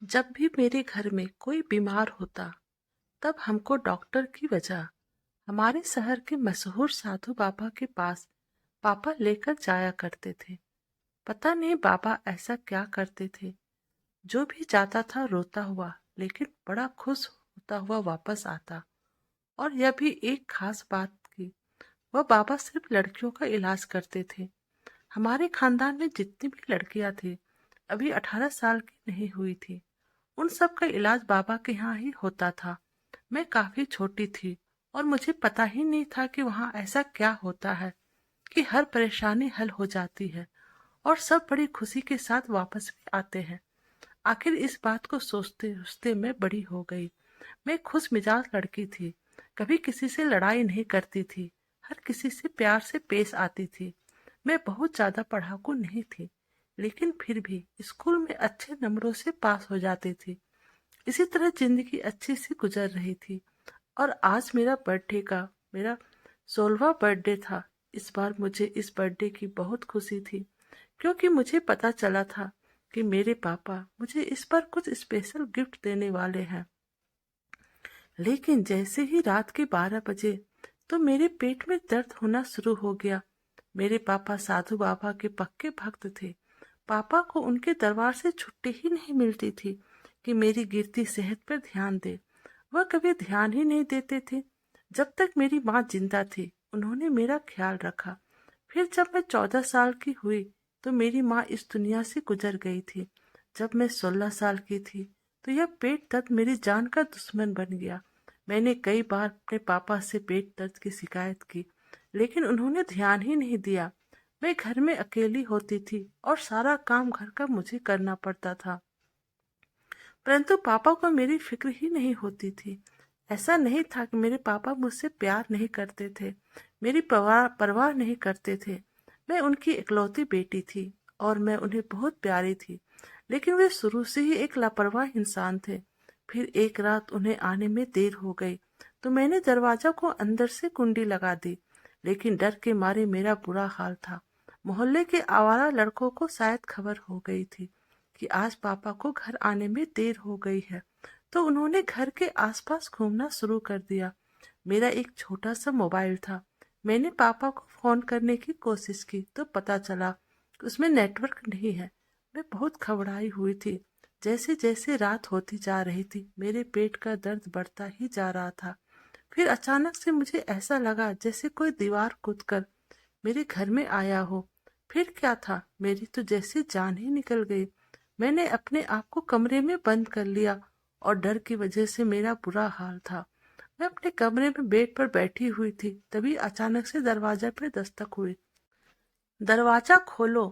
जब भी मेरे घर में कोई बीमार होता, तब हमको डॉक्टर की वजह हमारे शहर के मशहूर साधु बाबा के पास पापा लेकर जाया करते थे। पता नहीं बाबा ऐसा क्या करते थे, जो भी जाता था रोता हुआ लेकिन बड़ा खुश होता हुआ वापस आता। और यह भी एक खास बात की वह बाबा सिर्फ लड़कियों का इलाज करते थे। हमारे खानदान में जितनी भी लड़कियां थी, अभी 18 साल की नहीं हुई थी, उन सब का इलाज बाबा के यहाँ ही होता था। मैं काफी छोटी थी और मुझे पता ही नहीं था कि वहाँ ऐसा क्या होता है कि हर परेशानी हल हो जाती है और सब बड़ी खुशी के साथ वापस भी आते हैं। आखिर इस बात को सोचते सोचते मैं बड़ी हो गई। मैं खुश मिजाज लड़की थी, कभी किसी से लड़ाई नहीं करती थी, हर किसी से प्यार से पेश आती थी। मैं बहुत ज्यादा पढ़ाकू नहीं थी, लेकिन फिर भी स्कूल में अच्छे नंबरों से पास हो जाती थी। इसी तरह जिंदगी अच्छी सी गुजर रही थी। और आज मेरा 16वां बर्थडे था। इस बार मुझे इस बर्थडे की बहुत खुशी थी, क्योंकि मुझे पता चला था कि मेरे पापा मुझे इस पर कुछ स्पेशल गिफ्ट देने वाले हैं। लेकिन जैसे ही रात के 12 बजे तो मेरे पेट में दर्द होना शुरू हो गया। मेरे पापा साधु बाबा के पक्के भक्त थे। पापा को उनके दरबार से छुट्टी ही नहीं मिलती थी कि मेरी गिरती सेहत पर ध्यान दे। वह कभी ध्यान ही नहीं देते थे। जब तक मेरी माँ जिंदा थी, उन्होंने मेरा ख्याल रखा। फिर जब मैं 14 साल की हुई, तो मेरी माँ इस दुनिया से गुजर गई थी। जब मैं 16 साल की थी, तो यह पेट दर्द मेरी जान का दुश्मन बन गया। मैंने कई बार अपने पापा से पेट दर्द की शिकायत की, लेकिन उन्होंने ध्यान ही नहीं दिया। मैं घर में अकेली होती थी और सारा काम घर का मुझे करना पड़ता था, परंतु पापा को मेरी फिक्र ही नहीं होती थी। ऐसा नहीं था कि मेरे पापा मुझसे प्यार नहीं करते थे, मेरी परवाह परवाह नहीं करते थे। मैं उनकी इकलौती बेटी थी और मैं उन्हें बहुत प्यारी थी, लेकिन वे शुरू से ही एक लापरवाह इंसान थे। फिर एक रात उन्हें आने में देर हो गई, तो मैंने दरवाजा को अंदर से कुंडी लगा दी, लेकिन डर के मारे मेरा बुरा हाल था। मोहल्ले के आवारा लड़कों को शायद खबर हो गई थी कि आज पापा को घर आने में देर हो गई है, तो उन्होंने घर के आसपास घूमना शुरू कर दिया। मेरा एक छोटा सा मोबाइल था। मैंने पापा को फोन करने की कोशिश की तो पता चला कि उसमें नेटवर्क नहीं है। मैं बहुत घबराई हुई थी। जैसे जैसे रात होती जा रही थी, मेरे पेट का दर्द बढ़ता ही जा रहा था। फिर अचानक से मुझे ऐसा लगा जैसे कोई दीवार कूदकर मेरे घर में आया हो। फिर क्या था, मेरी तो जैसे जान ही निकल गई। मैंने अपने आप को कमरे में बंद कर लिया और डर की वजह से मेरा बुरा हाल था। मैं अपने कमरे में बेड पर बैठी हुई थी, तभी अचानक से दरवाजा पर दस्तक हुई। दरवाजा खोलो,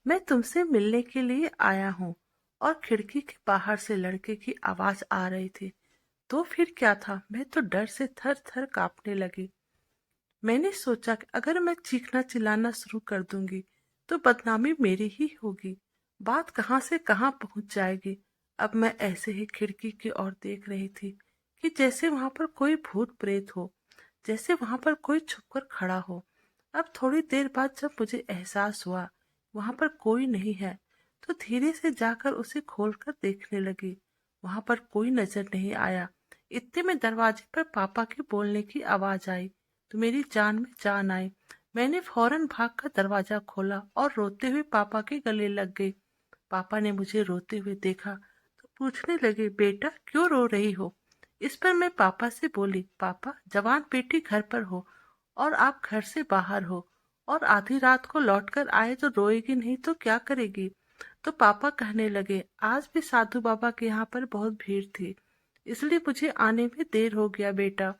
मैं तुमसे मिलने के लिए आया हूँ। और खिड़की के बाहर से लड़के की आवाज आ रही थी। तो फिर क्या था, मैं तो डर से थर थर कांपने लगी। मैंने सोचा कि अगर मैं चीखना चिल्लाना शुरू कर दूंगी तो बदनामी मेरी ही होगी। बात कहाँ से कहाँ पहुंच जाएगी। अब मैं ऐसे ही खिड़की की ओर देख रही थी कि जैसे वहां पर कोई भूत प्रेत हो, जैसे वहां पर कोई छुपकर खड़ा हो। अब थोड़ी देर बाद जब मुझे एहसास हुआ वहां पर कोई नहीं है, तो धीरे से जाकर उसे खोलकर देखने लगी। वहां पर कोई नजर नहीं आया। इतने में दरवाजे पर पापा के बोलने की आवाज आई, तो मेरी जान में जान आई। मैंने फौरन भागकर दरवाजा खोला और रोते हुए पापा के गले लग गई। पापा ने मुझे रोते हुए देखा तो पूछने लगे, बेटा क्यों रो रही हो। इस पर मैं पापा से बोली, पापा जवान बेटी घर पर हो और आप घर से बाहर हो, और आधी रात को लौटकर आए तो रोएगी नहीं तो क्या करेगी। तो पापा कहने लगे, आज भी साधु बाबा के यहाँ पर बहुत भीड़ थी, इसलिए मुझे आने में देर हो गया बेटा।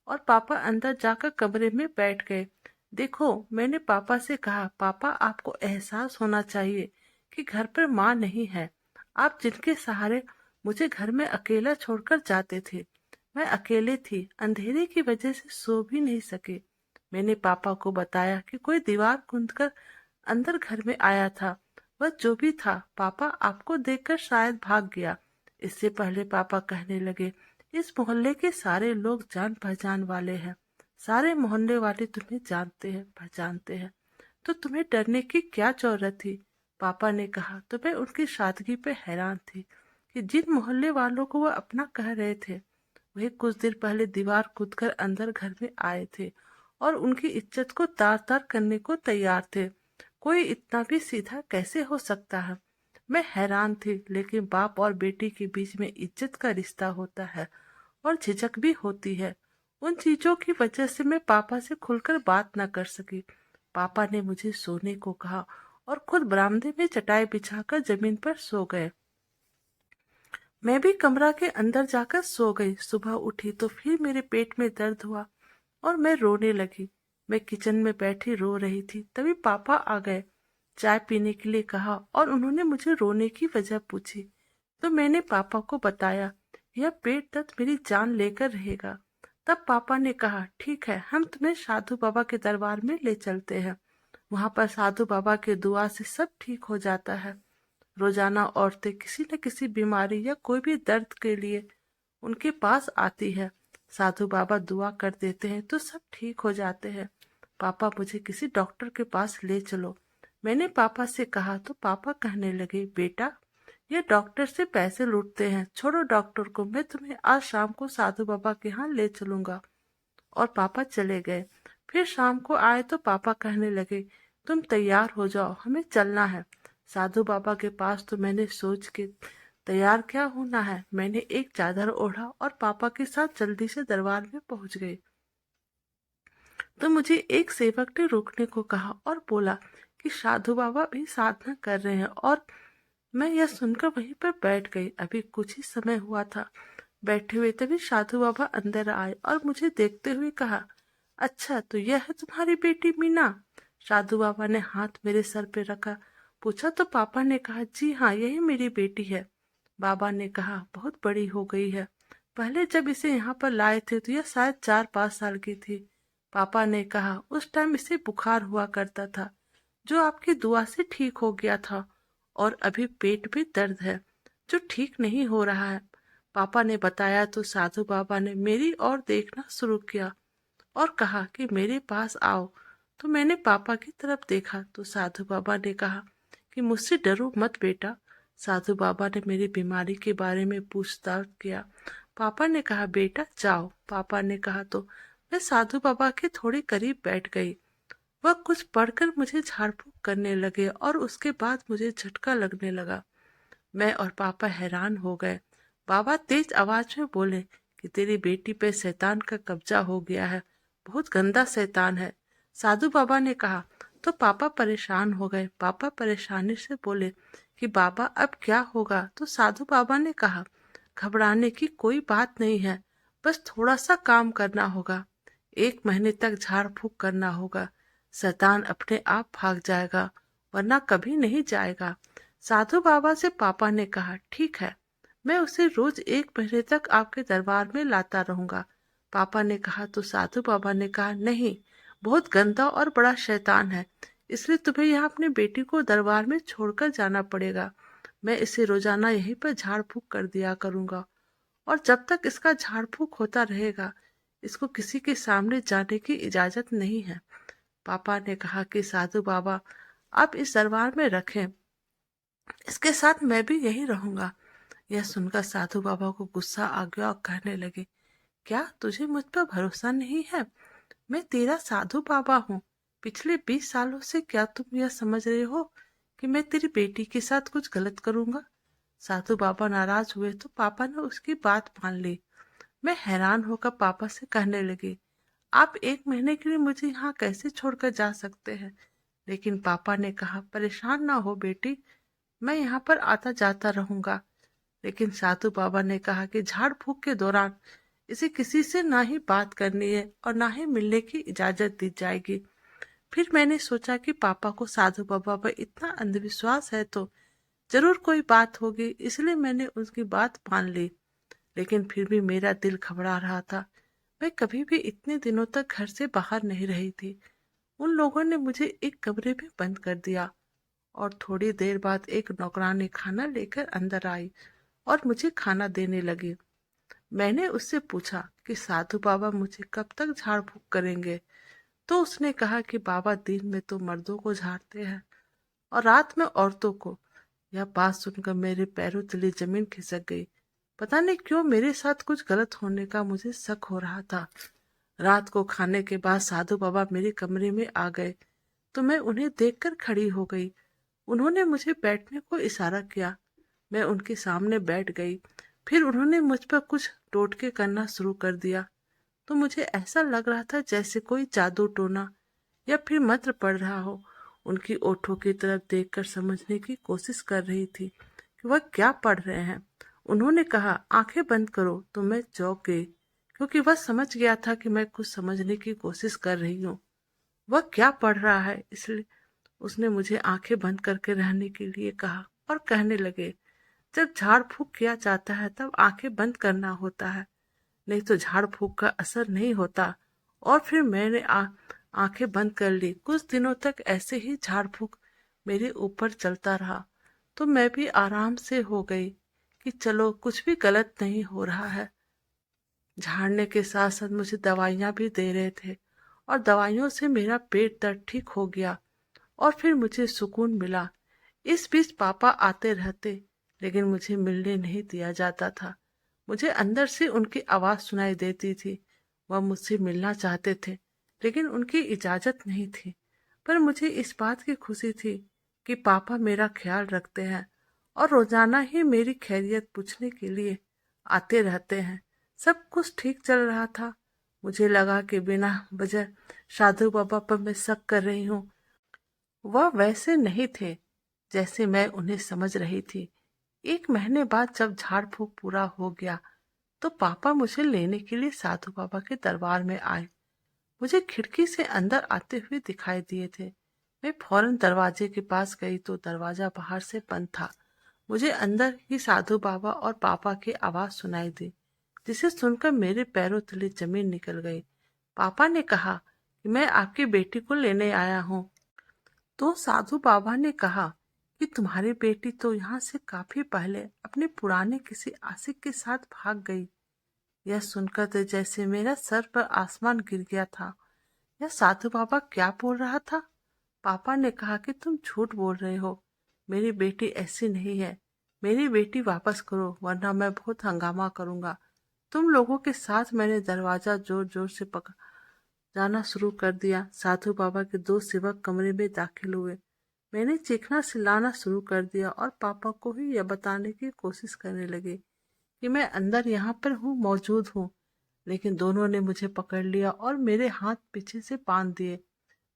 और पापा अंदर जाकर कमरे में बैठ गए। देखो, मैंने पापा से कहा, पापा आपको एहसास होना चाहिए कि घर पर माँ नहीं है। आप जिनके सहारे मुझे घर में अकेला छोड़कर जाते थे। मैं अकेले थी, अंधेरे की वजह से सो भी नहीं सके। मैंने पापा को बताया कि कोई दीवार कूदकर अंदर घर में आया था। वह जो भी था, पापा आपको देखकर शायद भाग गया। इससे पहले पापा कहने लगे, इस मोहल्ले के सारे लोग जान पहचान वाले हैं। सारे मोहल्ले वाले तुम्हें जानते हैं, पहचानते हैं, तो तुम्हें डरने की क्या जरूरत थी। पापा ने कहा तो मैं उनकी सादगी पे हैरान थी कि जिन मोहल्ले वालों को वह अपना कह रहे थे, वही कुछ देर पहले दीवार कूदकर अंदर घर में आए थे और उनकी इज्जत को तार तार करने को तैयार थे। कोई इतना भी सीधा कैसे हो सकता है? मैं हैरान थी, लेकिन बाप और बेटी के बीच में इज्जत का रिश्ता होता है और झिझक भी होती है। उन चीजों की वजह से मैं पापा से खुलकर बात न कर सकी। पापा ने मुझे सोने को कहा और खुद बरामदे में चटाई बिछाकर जमीन पर सो गए। मैं भी कमरा के अंदर जाकर सो गई। सुबह उठी तो फिर मेरे पेट में दर्द हुआ और मैं रोने लगी। मैं किचन में बैठी रो रही थी, तभी पापा आ गए। चाय पीने के लिए कहा और उन्होंने मुझे रोने की वजह पूछी, तो मैंने पापा को बताया, यह पेट दर्द मेरी जान लेकर रहेगा। तब पापा ने कहा, ठीक है, हम तुम्हें साधु बाबा के दरबार में ले चलते हैं। वहां पर साधु बाबा के दुआ से सब ठीक हो जाता है। रोजाना औरतें किसी न किसी बीमारी या कोई भी दर्द के लिए उनके पास आती है। साधु बाबा दुआ कर देते हैं तो सब ठीक हो जाते हैं। पापा, मुझे किसी डॉक्टर के पास ले चलो। मैंने पापा से कहा तो पापा कहने लगे, बेटा, ये डॉक्टर से पैसे लूटते हैं, छोड़ो डॉक्टर को, मैं तुम्हें आज शाम को साधु बाबा के यहाँ ले चलूंगा। और पापा चले गए। फिर शाम को आए तो पापा कहने लगे, तुम तैयार हो जाओ, हमें चलना है साधु बाबा के पास। तो मैंने सोच के, तैयार क्या होना है, मैंने एक चादर ओढ़ा और पापा के साथ जल्दी से दरबार में पहुंच गई। तो मुझे एक सेवक ने रोकने को कहा और बोला कि साधु बाबा भी साधना कर रहे हैं, और मैं यह सुनकर वहीं पर बैठ गई। अभी कुछ ही समय हुआ था बैठे हुए, तभी साधु बाबा अंदर आए और मुझे देखते हुए कहा, अच्छा, तो यह है तुम्हारी बेटी मीना? साधु बाबा ने हाथ मेरे सर पे रखा। पूछा तो पापा ने कहा, जी हाँ, यही मेरी बेटी है। बाबा ने कहा, बहुत बड़ी हो गई है। पहले जब इसे यहाँ पर लाए थे तो यह शायद 4-5 साल की थी। पापा ने कहा, उस टाइम इसे बुखार हुआ करता था, जो आपकी दुआ से ठीक हो गया था, और अभी पेट में दर्द है, जो ठीक नहीं हो रहा है। पापा ने बताया तो साधु बाबा ने मेरी ओर देखना शुरू किया और कहा कि मेरे पास आओ। तो मैंने पापा की तरफ देखा तो साधु बाबा ने कहा कि मुझसे डरो मत बेटा। साधु बाबा ने मेरी बीमारी के बारे में पूछताछ किया। पापा ने कहा, बेटा जाओ। पापा ने कहा तो मैं साधु बाबा के थोड़े करीब बैठ गई। वह कुछ पढ़कर मुझे झाड़ फूक करने लगे और उसके बाद मुझे झटका लगने लगा। मैं और पापा हैरान हो गए। बाबा तेज आवाज में बोले कि तेरी बेटी पे शैतान का कब्जा हो गया है, बहुत गंदा शैतान है। साधु बाबा ने कहा तो पापा परेशान हो गए। पापा परेशानी से बोले कि बाबा अब क्या होगा? तो साधु बाबा ने कहा, घबराने की कोई बात नहीं है, बस थोड़ा सा काम करना होगा। 1 महीने तक झाड़ फूक करना होगा, शैतान अपने आप भाग जाएगा, वरना कभी नहीं जाएगा। साधु बाबा से पापा ने कहा, ठीक है, मैं उसे रोज 1 महीने तक आपके दरबार में लाता रहूंगा। पापा ने कहा तो साधु बाबा ने कहा, नहीं, बहुत गंदा और बड़ा शैतान है, इसलिए तुम्हें यहाँ अपनी बेटी को दरबार में छोड़कर जाना पड़ेगा। मैं इसे रोजाना यहीं पर झाड़ फूक कर दिया करूंगा, और जब तक इसका झाड़ फूक होता रहेगा, इसको किसी के सामने जाने की इजाजत नहीं है। पापा ने कहा कि साधु बाबा आप इस दरबार में रखें, इसके साथ मैं भी यही रहूंगा। यह सुनकर साधु बाबा को गुस्सा आ गया और कहने लगे, क्या तुझे मुझ पर भरोसा नहीं है? मैं तेरा साधु बाबा हूँ। पिछले 20 सालों से क्या तुम यह समझ रहे हो कि मैं तेरी बेटी के साथ कुछ गलत करूंगा? साधु बाबा नाराज हुए तो पापा ने उसकी बात मान ली। मैं हैरान होकर पापा से कहने लगी, आप 1 महीने के लिए मुझे यहाँ कैसे छोड़कर जा सकते हैं? लेकिन पापा ने कहा, परेशान ना हो बेटी, मैं यहाँ पर आता जाता रहूंगा। लेकिन साधु बाबा ने कहा कि झाड़ फूक के दौरान इसे किसी से ना ही बात करनी है और ना ही मिलने की इजाजत दी जाएगी। फिर मैंने सोचा कि पापा को साधु बाबा पर इतना अंधविश्वास है तो जरूर कोई बात होगी, इसलिए मैंने उसकी बात मान ली। लेकिन फिर भी मेरा दिल घबरा रहा था। मैं कभी भी इतने दिनों तक घर से बाहर नहीं रही थी। उन लोगों ने मुझे एक कमरे में बंद कर दिया और थोड़ी देर बाद एक नौकरानी खाना लेकर अंदर आई और मुझे खाना देने लगी। मैंने उससे पूछा कि साधु बाबा मुझे कब तक झाड़ फूक करेंगे? तो उसने कहा कि बाबा दिन में तो मर्दों को झाड़ते हैं और रात में औरतों को। यह बात सुनकर मेरे पैरों तले जमीन खिसक गई। पता नहीं क्यों मेरे साथ कुछ गलत होने का मुझे शक हो रहा था। रात को खाने के बाद साधु बाबा मेरे कमरे में आ गए तो मैं उन्हें देखकर खड़ी हो गई। उन्होंने मुझे बैठने को इशारा किया। मैं उनके सामने बैठ गई। फिर उन्होंने मुझ पर कुछ टोटके करना शुरू कर दिया। तो मुझे ऐसा लग रहा था जैसे कोई जादू टोना या फिर मंत्र पढ़ रहा हो। उनकी ओठों की तरफ देखकर समझने की कोशिश कर रही थी कि वह क्या पढ़ रहे हैं। उन्होंने कहा, आंखें बंद करो। तो मैं चौंक गई, क्योंकि वह समझ गया था कि मैं कुछ समझने की कोशिश कर रही हूँ। वह क्या पढ़ रहा है, इसलिए उसने मुझे आंखें बंद करके रहने के लिए कहा और कहने लगे, जब झाड़ फूक किया जाता है तब आंखें बंद करना होता है, नहीं तो झाड़ फूक का असर नहीं होता। और फिर मैंने आंखें बंद कर ली। कुछ दिनों तक ऐसे ही झाड़ फूक मेरे ऊपर चलता रहा। तो मैं भी आराम से हो गई कि चलो कुछ भी गलत नहीं हो रहा है। झाड़ने के साथ साथ मुझे दवाइयाँ भी दे रहे थे और दवाइयों से मेरा पेट दर्द ठीक हो गया और फिर मुझे सुकून मिला। इस बीच पापा आते रहते, लेकिन मुझे मिलने नहीं दिया जाता था। मुझे अंदर से उनकी आवाज़ सुनाई देती थी। वह मुझसे मिलना चाहते थे, लेकिन उनकी इजाज़त नहीं थी। पर मुझे इस बात की खुशी थी कि पापा मेरा ख्याल रखते हैं और रोज़ाना ही मेरी खैरियत पूछने के लिए आते रहते हैं। सब कुछ ठीक चल रहा था। मुझे लगा कि बिना वजह साधु बाबा पर मैं शक कर रही हूँ। वह वैसे नहीं थे जैसे मैं उन्हें समझ रही थी। 1 महीने बाद जब झाड़ फूक पूरा हो गया तो पापा मुझे लेने के लिए साधु बाबा के दरबार में आए। मुझे खिड़की से अंदर आते हुए दिखाई दिए थे। मैं फौरन दरवाजे के पास गई तो दरवाजा बाहर से बंद था। मुझे अंदर ही साधु बाबा और पापा की आवाज़ सुनाई दी, जिसे सुनकर मेरे पैरों तले जमीन निकल गई। पापा ने कहा कि मैं आपकी बेटी को लेने आया हूँ। तो साधु बाबा ने कहा कि तुम्हारी बेटी तो यहाँ से काफी पहले अपने पुराने किसी आशिक के साथ भाग गई। यह सुनकर तो जैसे मेरा सर पर आसमान गिर गया था। यह साधु बाबा क्या बोल रहा था? पापा ने कहा कि तुम झूठ बोल रहे हो। मेरी बेटी ऐसी नहीं है। मेरी बेटी वापस करो, वरना मैं बहुत हंगामा करूंगा। तुम लोगों के साथ मैंने दरवाजा जोर जोर से पका जाना शुरू कर दिया। साधु बाबा के 2 सेवक कमरे में दाखिल हुए। मैंने चीखना चिल्लाना शुरू कर दिया और पापा को ही यह बताने की कोशिश करने लगे कि मैं अंदर यहाँ पर हूँ, मौजूद हूँ। लेकिन दोनों ने मुझे पकड़ लिया और मेरे हाथ पीछे से बांध दिए।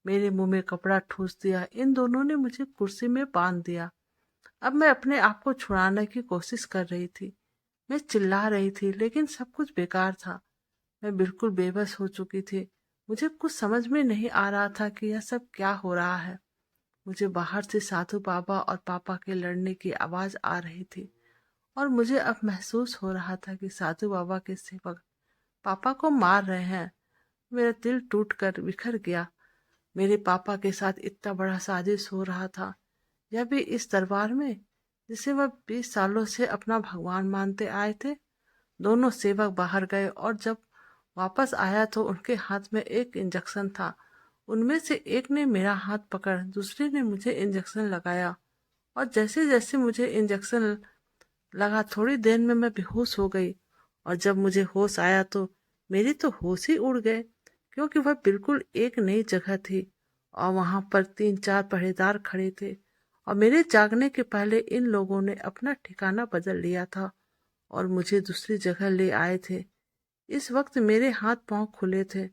मेरे मुंह में कपड़ा ठूस दिया। इन दोनों ने मुझे कुर्सी में बांध दिया। अब मैं अपने आप को छुड़ाने की कोशिश कर रही थी। मैं चिल्ला रही थी, लेकिन सब कुछ बेकार था। मैं बिल्कुल बेबस हो चुकी थी। मुझे कुछ समझ में नहीं आ रहा था कि यह सब क्या हो रहा है। मुझे बाहर से साधु बाबा और पापा के लड़ने की आवाज आ रही थी और मुझे अब महसूस हो रहा था कि साधु बाबा के सेवक पापा को मार रहे हैं। मेरा दिल टूट कर बिखर गया। मेरे पापा के साथ इतना बड़ा साजिश हो रहा था, यह भी इस दरबार में, जिसे वह 20 सालों से अपना भगवान मानते आए थे। दोनों सेवक बाहर गए और जब वापस आया तो उनके हाथ में एक इंजेक्शन था। उनमें से एक ने मेरा हाथ पकड़ दूसरे ने मुझे इंजेक्शन लगाया और जैसे जैसे मुझे इंजेक्शन लगा थोड़ी देर में मैं बेहोश हो गई। और जब मुझे होश आया तो मेरे तो होश ही उड़ गए, क्योंकि वह बिल्कुल एक नई जगह थी और वहां पर 3-4 पहरेदार खड़े थे और मेरे जागने के पहले इन लोगों ने अपना ठिकाना बदल लिया था और मुझे दूसरी जगह ले आए थे। इस वक्त मेरे हाथ पांव खुले थे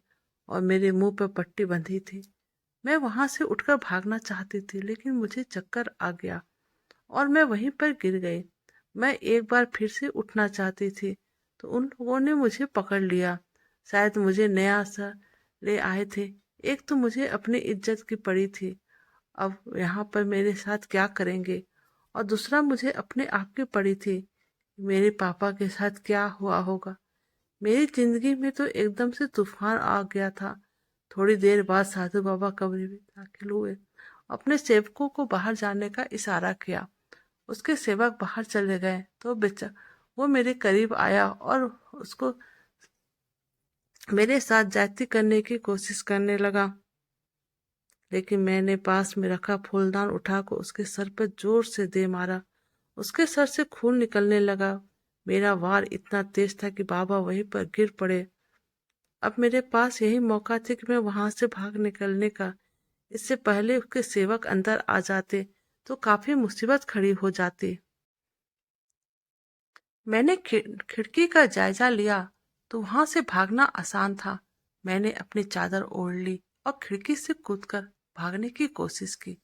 और मेरे मुंह पर पट्टी बंधी थी। मैं वहां से उठकर भागना चाहती थी, लेकिन मुझे चक्कर आ गया और मैं वहीं पर गिर गई। मैं एक बार फिर से उठना चाहती थी तो उन लोगों ने मुझे पकड़ लिया। शायद मुझे नया सा ले आए थे। एक तो मुझे अपनी इज्जत की पड़ी थी, अब यहाँ पर मेरे साथ क्या करेंगे, और दूसरा मुझे अपने आप की पड़ी थी, मेरे पापा के साथ क्या हुआ होगा। मेरी जिंदगी में तो एकदम से तूफान आ गया था। थोड़ी देर बाद साधु बाबा कमरे में दाखिल हुए। अपने सेवकों को बाहर जाने का इशारा किया। उसके सेवक बाहर चले गए तो वो मेरे करीब आया और उसको मेरे साथ जाति करने की कोशिश करने लगा, लेकिन मैंने पास में रखा फूलदान उठाकर उसके सर पर जोर से दे मारा। उसके सर से खून निकलने लगा। मेरा वार इतना तेज था कि बाबा वहीं पर गिर पड़े। अब मेरे पास यही मौका था कि मैं वहां से भाग निकलने का। इससे पहले उसके सेवक अंदर आ जाते तो काफी मुसीबत खड़ी हो जाती। मैंने खिड़की का जायजा लिया तो वहां से भागना आसान था। मैंने अपनी चादर ओढ़ ली और खिड़की से कूदकर भागने की कोशिश की।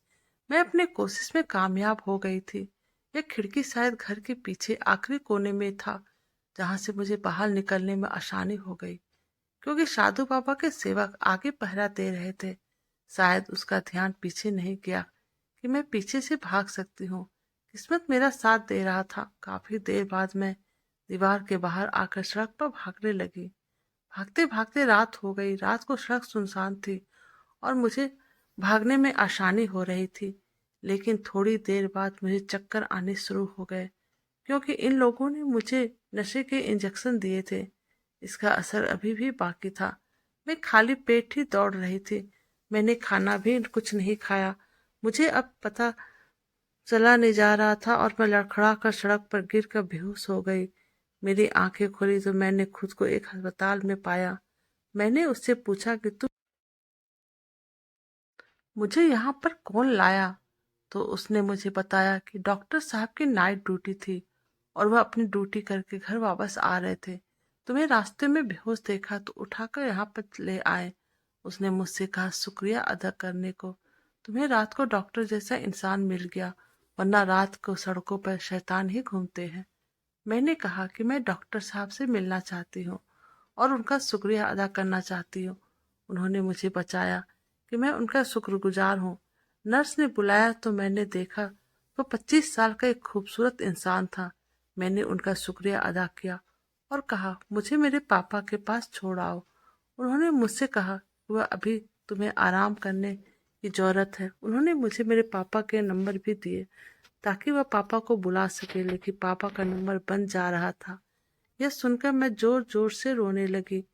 मैं अपने कोशिश में कामयाब हो गई थी। यह खिड़की शायद घर के पीछे आखिरी कोने में था, जहां से मुझे बाहर निकलने में आसानी हो गई, क्योंकि साधु बाबा के सेवक आगे पहरा दे रहे थे। शायद उसका ध्यान पीछे नहीं गया कि मैं पीछे से भाग सकती हूँ। किस्मत मेरा साथ दे रहा था। काफी देर बाद मैं दीवार के बाहर आकर सड़क पर भागने लगी। भागते भागते रात हो गई। रात को सड़क सुनसान थी और मुझे भागने में आसानी हो रही थी। लेकिन थोड़ी देर बाद मुझे चक्कर आने शुरू हो गए, क्योंकि इन लोगों ने मुझे नशे के इंजेक्शन दिए थे। इसका असर अभी भी बाकी था। मैं खाली पेट ही दौड़ रही थी। मैंने खाना भी कुछ नहीं खाया। मुझे अब पता चला नहीं जा रहा था और मैं लड़खड़ा कर सड़क पर गिर कर बेहोश हो गई। मेरी आंखें खुली तो मैंने खुद को एक अस्पताल में पाया। मैंने उससे पूछा कि तुम मुझे यहाँ पर कौन लाया? तो उसने मुझे बताया कि डॉक्टर साहब की नाइट ड्यूटी थी और वह अपनी ड्यूटी करके घर वापस आ रहे थे। तुम्हें रास्ते में बेहोश देखा तो उठाकर यहाँ पर ले आए। उसने मुझसे कहा शुक्रिया अदा करने को। तुम्हें रात को डॉक्टर जैसा इंसान मिल गया, वरना रात को सड़कों पर शैतान ही घूमते हैं। मैंने कहा कि मैं डॉक्टर साहब से मिलना चाहती हूँ और उनका शुक्रिया अदा करना चाहती हूँ। उन्होंने मुझे बचाया कि मैं उनका शुक्रगुजार हूँ। नर्स ने बुलाया तो मैंने देखा वो 25 साल का एक खूबसूरत इंसान था। मैंने उनका शुक्रिया अदा किया और कहा मुझे मेरे पापा के पास छोड़ आओ। उन्होंने मुझसे कहा कि वह अभी तुम्हें आराम करने की जरूरत है। उन्होंने मुझे मेरे पापा के नंबर भी दिए ताकि वह पापा को बुला सके, लेकिन पापा का नंबर बंद जा रहा था। यह सुनकर मैं जोर जोर से रोने लगी।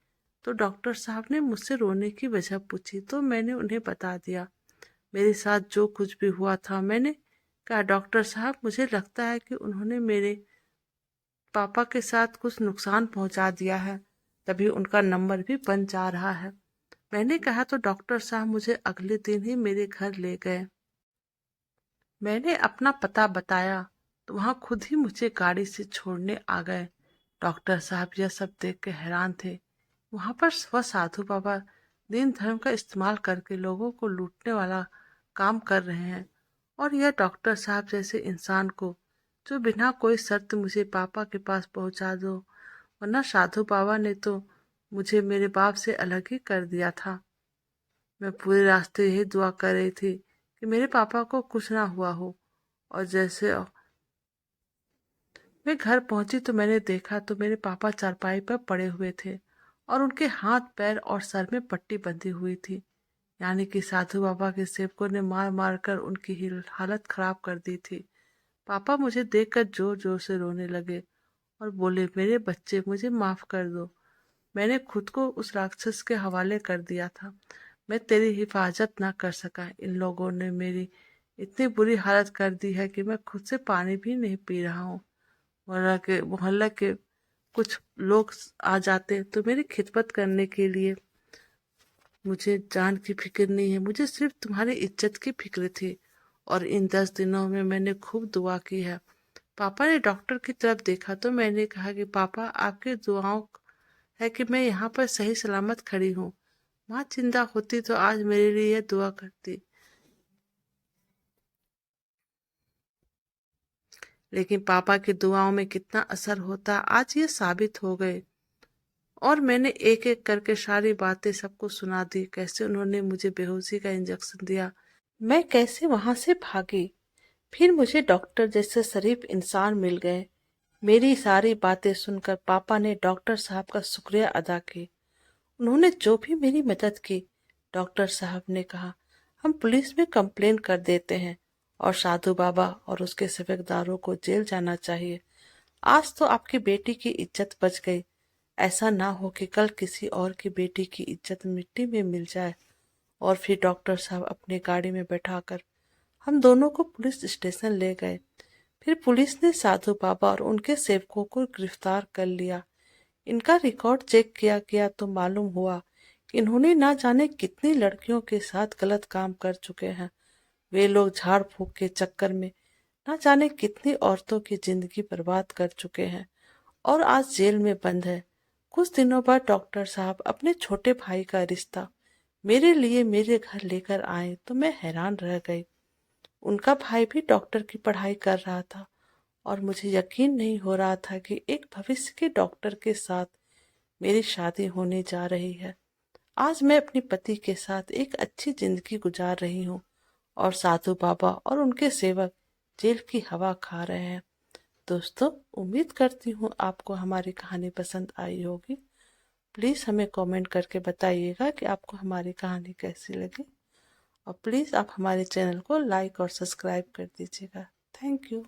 तो डॉक्टर साहब ने मुझसे रोने की वजह पूछी तो मैंने उन्हें बता दिया मेरे साथ जो कुछ भी हुआ था। मैंने कहा डॉक्टर साहब, मुझे लगता है कि उन्होंने मेरे पापा के साथ कुछ नुकसान पहुंचा दिया है, तभी उनका नंबर भी बंद जा रहा है। मैंने कहा तो डॉक्टर साहब मुझे अगले दिन ही मेरे घर ले गए। मैंने अपना पता बताया तो वहां खुद ही मुझे गाड़ी से छोड़ने आ गए। डॉक्टर साहब यह सब देख के हैरान थे। वहां पर वह साधु बाबा दीन धर्म का इस्तेमाल करके लोगों को लूटने वाला काम कर रहे हैं, और यह डॉक्टर साहब जैसे इंसान को जो बिना कोई शर्त मुझे पापा के पास पहुंचा दो, वरना साधु बाबा ने तो मुझे मेरे बाप से अलग ही कर दिया था। मैं पूरे रास्ते यही दुआ कर रही थी कि मेरे पापा को कुछ ना हुआ हो। और जैसे मैं घर पहुंची तो मैंने देखा तो मेरे पापा चारपाई पर पड़े हुए थे और उनके हाथ पैर और सर में पट्टी बंधी हुई थी। यानी कि साधु बाबा के सेवकों ने मार मार कर उनकी हालत खराब कर दी थी। पापा मुझे देखकर जोर जोर से रोने लगे और बोले मेरे बच्चे, मुझे माफ कर दो। मैंने खुद को उस राक्षस के हवाले कर दिया था। मैं तेरी हिफाजत ना कर सका। इन लोगों ने मेरी इतनी बुरी हालत कर दी है कि मैं खुद से पानी भी नहीं पी रहा हूँ। मोहल्ला के कुछ लोग आ जाते तो मेरी खिदमत करने के लिए। मुझे जान की फिक्र नहीं है, मुझे सिर्फ तुम्हारी इज्जत की फिक्र थी। और इन 10 दिनों में मैंने खूब दुआ की है। पापा ने डॉक्टर की तरफ देखा तो मैंने कहा कि पापा, आपकी दुआओं है कि मैं यहाँ पर सही सलामत खड़ी हूँ। माँ जिंदा होती तो आज मेरे लिए यह दुआ करती। लेकिन पापा की दुआओं में कितना असर होता आज ये साबित हो गए। और मैंने एक एक करके सारी बातें सबको सुना दी। कैसे उन्होंने मुझे बेहोशी का इंजेक्शन दिया, मैं कैसे वहां से भागी, फिर मुझे डॉक्टर जैसे शरीफ इंसान मिल गए। मेरी सारी बातें सुनकर पापा ने डॉक्टर साहब का शुक्रिया अदा किया। उन्होंने जो भी मेरी मदद की। डॉक्टर साहब ने कहा हम पुलिस में कंप्लेन कर देते हैं और साधु बाबा और उसके सेवकदारों को जेल जाना चाहिए। आज तो आपकी बेटी की इज्जत बच गई। ऐसा ना हो कि कल किसी और की बेटी की इज्जत मिट्टी में मिल जाए। और फिर डॉक्टर साहब अपनी गाड़ी में बैठाकर हम दोनों को पुलिस स्टेशन ले गए। फिर पुलिस ने साधु बाबा और उनके सेवकों को गिरफ्तार कर लिया। इनका रिकॉर्ड चेक किया गया तो मालूम हुआ कि इन्होंने ना जाने कितनी लड़कियों के साथ गलत काम कर चुके हैं। वे लोग झाड़ फूक के चक्कर में ना जाने कितनी औरतों की जिंदगी बर्बाद कर चुके हैं और आज जेल में बंद है। कुछ दिनों बाद डॉक्टर साहब अपने छोटे भाई का रिश्ता मेरे लिए मेरे घर लेकर आए तो मैं हैरान रह गई। उनका भाई भी डॉक्टर की पढ़ाई कर रहा था और मुझे यकीन नहीं हो रहा था कि एक भविष्य के डॉक्टर के साथ मेरी शादी होने जा रही है। आज मैं अपने पति के साथ एक अच्छी जिंदगी गुजार रही हूँ और साधु बाबा और उनके सेवक जेल की हवा खा रहे हैं। दोस्तों, उम्मीद करती हूँ आपको हमारी कहानी पसंद आई होगी। प्लीज़ हमें कमेंट करके बताइएगा कि आपको हमारी कहानी कैसी लगी और प्लीज़ आप हमारे चैनल को लाइक और सब्सक्राइब कर दीजिएगा। Thank you.